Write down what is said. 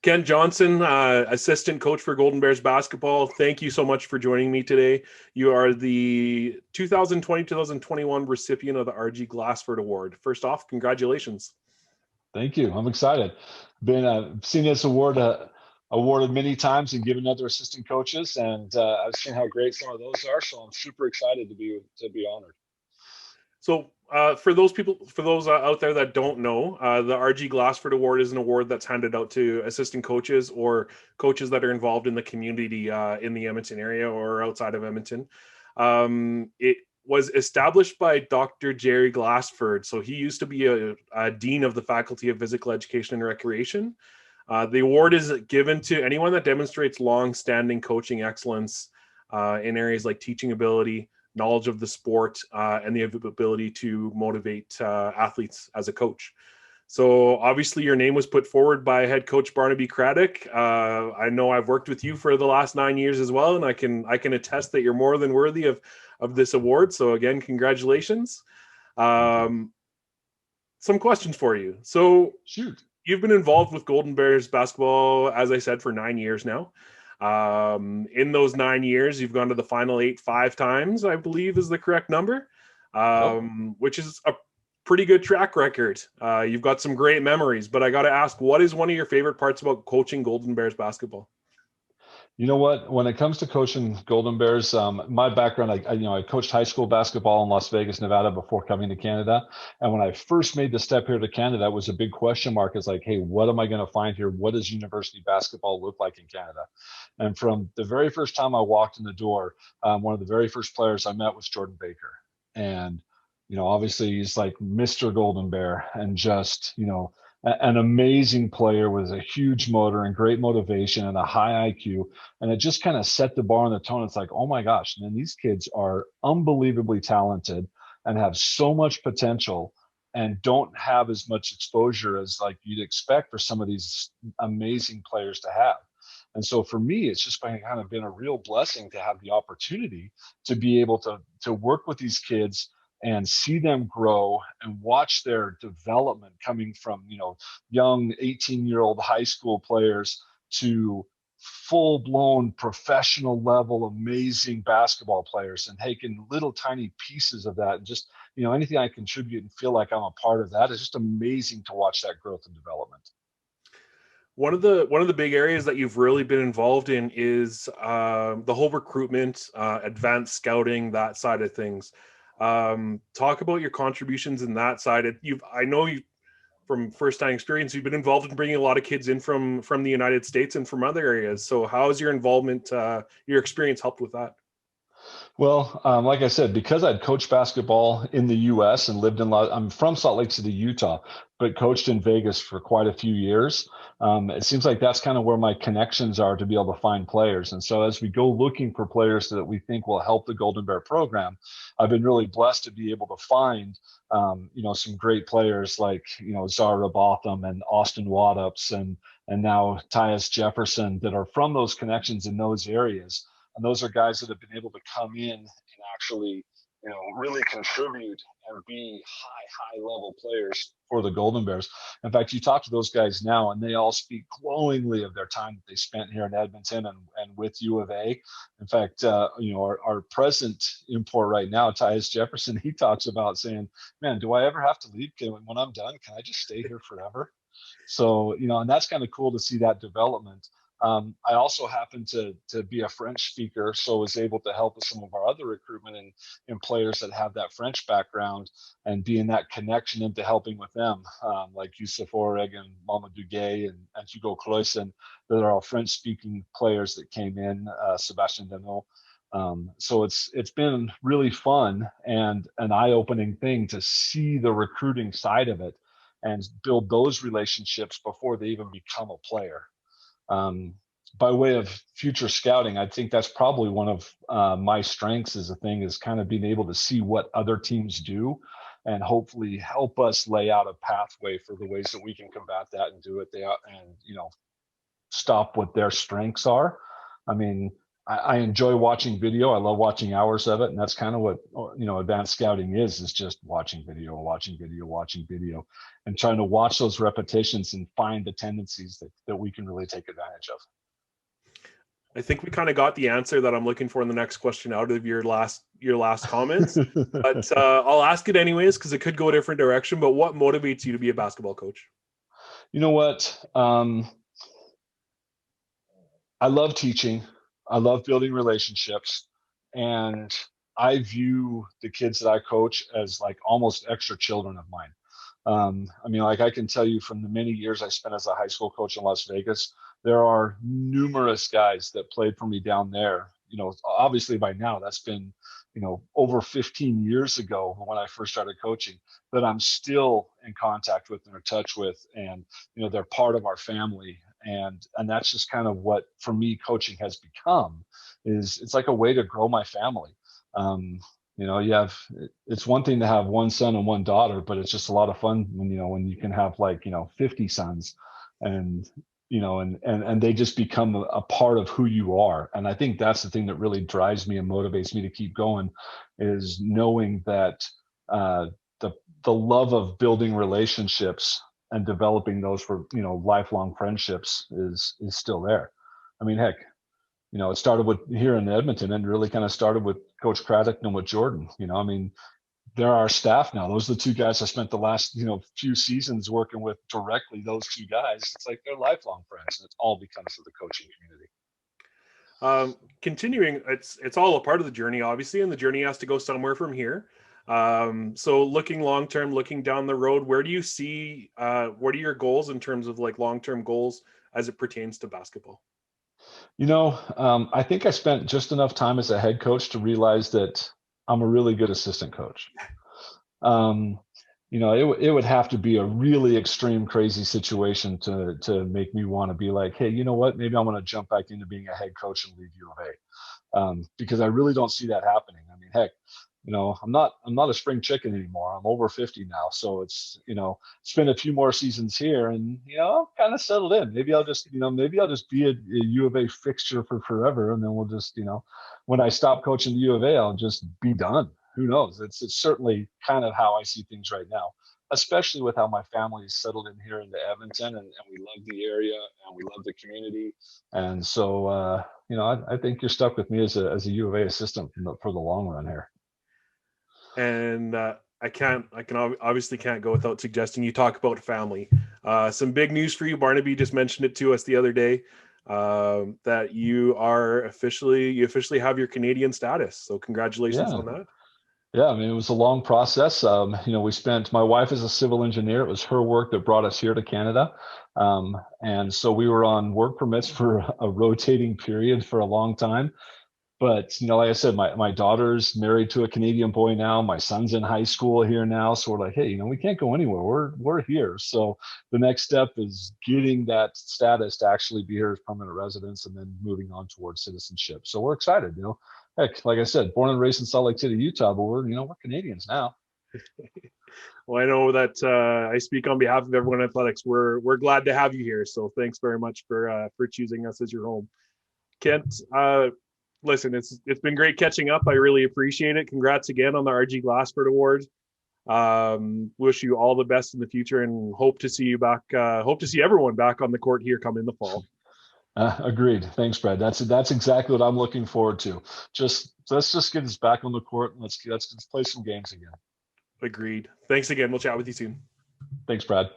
Ken Johnson, assistant coach for Golden Bears basketball. Thank you so much for joining me today. You are the 2020-2021 recipient of the RG Glassford Award. First off, congratulations. Thank you. I'm excited. Been seen this award awarded many times and given other assistant coaches, and I've seen how great some of those are. So I'm super excited to be honored. So for those out there that don't know, the RG Glassford Award is an award that's handed out to assistant coaches or coaches that are involved in the community in the Edmonton area or outside of Edmonton. It was established by Dr. Jerry Glassford. So he used to be a dean of the Faculty of Physical Education and Recreation. The award is given to anyone that demonstrates long-standing coaching excellence in areas like teaching ability, knowledge of the sport, and the ability to motivate athletes as a coach. So obviously your name was put forward by head coach Barnaby Craddock. I know I've worked with you for the last 9 years as well, and I can attest that you're more than worthy of this award. So again, congratulations. Some questions for you. So Shoot. You've been involved with Golden Bears basketball, as I said, for 9 years now. In those 9 years, you've gone to the Final Eight 5 times, I believe is the correct number, which is a pretty good track record. You've got some great memories, but I got to ask, what is one of your favorite parts about coaching Golden Bears basketball? You know what? When it comes to coaching Golden Bears, my background, I coached high school basketball in Las Vegas, Nevada before coming to Canada. And when I first made the step here to Canada, it was a big question mark. It's like, hey, what am I going to find here? What does university basketball look like in Canada? And from the very first time I walked in the door, one of the very first players I met was Jordan Baker. And, obviously he's like Mr. Golden Bear and just, an amazing player with a huge motor and great motivation and a high IQ. And it just kind of set the bar on the tone. It's like, oh my gosh, man, these kids are unbelievably talented and have so much potential and don't have as much exposure as like you'd expect for some of these amazing players to have. And so for me, it's just kind of been a real blessing to have the opportunity to be able to work with these kids and see them grow and watch their development coming from, young 18-year-old high school players to full-blown professional level, amazing basketball players, and taking little tiny pieces of that and just, anything I contribute and feel like I'm a part of that is just amazing to watch that growth and development. One of the big areas that you've really been involved in is the whole recruitment, advanced scouting, that side of things. Talk about your contributions in that side. I know you from first-time experience, you've been involved in bringing a lot of kids in from the United States and from other areas. So how has your involvement, your experience helped with that? Well, like I said, because I'd coached basketball in the U.S. and lived I'm from Salt Lake City, Utah, but coached in Vegas for quite a few years. It seems like that's kind of where my connections are to be able to find players. And so as we go looking for players that we think will help the Golden Bear program, I've been really blessed to be able to find, some great players like, Zara Botham and Austin Waddups and now Tyus Jefferson that are from those connections in those areas. And those are guys that have been able to come in and actually, really contribute and be high level players for the Golden Bears. In fact, you talk to those guys now and they all speak glowingly of their time that they spent here in Edmonton and with U of A. In fact, our present import right now, Tyus Jefferson, he talks about saying, man, do I ever have to leave? When I'm done, can I just stay here forever? So, and that's kind of cool to see that development. I also happen to be a French speaker, so was able to help with some of our other recruitment and players that have that French background and being that connection into helping with them, like Youssef Oreg and Mamadou Gueye and Hugo Cloyson, that are all French-speaking players that came in, Sebastian Deneau. So it's been really fun and an eye-opening thing to see the recruiting side of it and build those relationships before they even become a player. By way of future scouting, I think that's probably one of my strengths is kind of being able to see what other teams do and hopefully help us lay out a pathway for the ways that we can combat that and do it there and, stop what their strengths are. I mean, I enjoy watching video. I love watching hours of it, and that's kind of what advanced scouting is just watching video, watching video, watching video, and trying to watch those repetitions and find the tendencies that we can really take advantage of. I think we kind of got the answer that I'm looking for in the next question out of your last comments, but I'll ask it anyways because it could go a different direction. But what motivates you to be a basketball coach? You know what? I love teaching. I love building relationships, and I view the kids that I coach as like almost extra children of mine. I mean, like I can tell you from the many years I spent as a high school coach in Las Vegas, there are numerous guys that played for me down there. Obviously by now that's been, over 15 years ago when I first started coaching, that I'm still in contact with and in touch with, and they're part of our family. And that's just kind of what for me coaching has become. It's like a way to grow my family. It's one thing to have one son and one daughter, but it's just a lot of fun when you can have 50 sons, and and they just become a part of who you are. And I think that's the thing that really drives me and motivates me to keep going, is knowing that the love of building relationships and developing those for lifelong friendships is still there. I mean, heck, it started with here in Edmonton, and really kind of started with Coach Craddock and with Jordan. I mean, they're our staff now. Those are the two guys I spent the last few seasons working with directly. Those two guys, it's like they're lifelong friends, and it's all because of the coaching community. Continuing, it's all a part of the journey, obviously, and the journey has to go somewhere from here. So looking long term, looking down the road, where do you see what are your goals in terms of like long-term goals as it pertains to basketball? I think I spent just enough time as a head coach to realize that I'm a really good assistant coach. It would have to be a really extreme, crazy situation to make me want to be like, hey, you know what? Maybe I want to jump back into being a head coach and leave U of A, because I really don't see that happening. I mean, heck, I'm not a spring chicken anymore. I'm over 50 now. So it's, spend a few more seasons here and, I'm kind of settled in. Maybe I'll just be a U of A fixture for forever. And then we'll just, when I stop coaching the U of A, I'll just be done. Who knows? It's certainly kind of how I see things right now, especially with how my family is settled in here into Edmonton, and we love the area and we love the community. And so, I think you're stuck with me as a U of A assistant for the long run here. And obviously can't go without suggesting you talk about family. Some big news for you. Barnaby just mentioned it to us the other day, that you officially have your Canadian status. So congratulations on that. Yeah, I mean, it was a long process. My wife is a civil engineer. It was her work that brought us here to Canada. And so we were on work permits for a rotating period for a long time. But, like I said, my daughter's married to a Canadian boy now. My son's in high school here now. So we're like, hey, we can't go anywhere. We're here. So the next step is getting that status to actually be here as permanent residence, and then moving on towards citizenship. So we're excited, Heck, like I said, born and raised in Salt Lake City, Utah, but we're Canadians now. Well, I know that I speak on behalf of everyone in athletics. We're glad to have you here. So thanks very much for choosing us as your home. Kent, listen, it's been great catching up. I really appreciate it. Congrats again on the RG Glassford Award. Wish you all the best in the future, and hope to see you back. Hope to see everyone back on the court here come in the fall. Agreed. Thanks, Brad. That's exactly what I'm looking forward to. Let's just get us back on the court, and let's play some games again. Agreed. Thanks again. We'll chat with you soon. Thanks, Brad.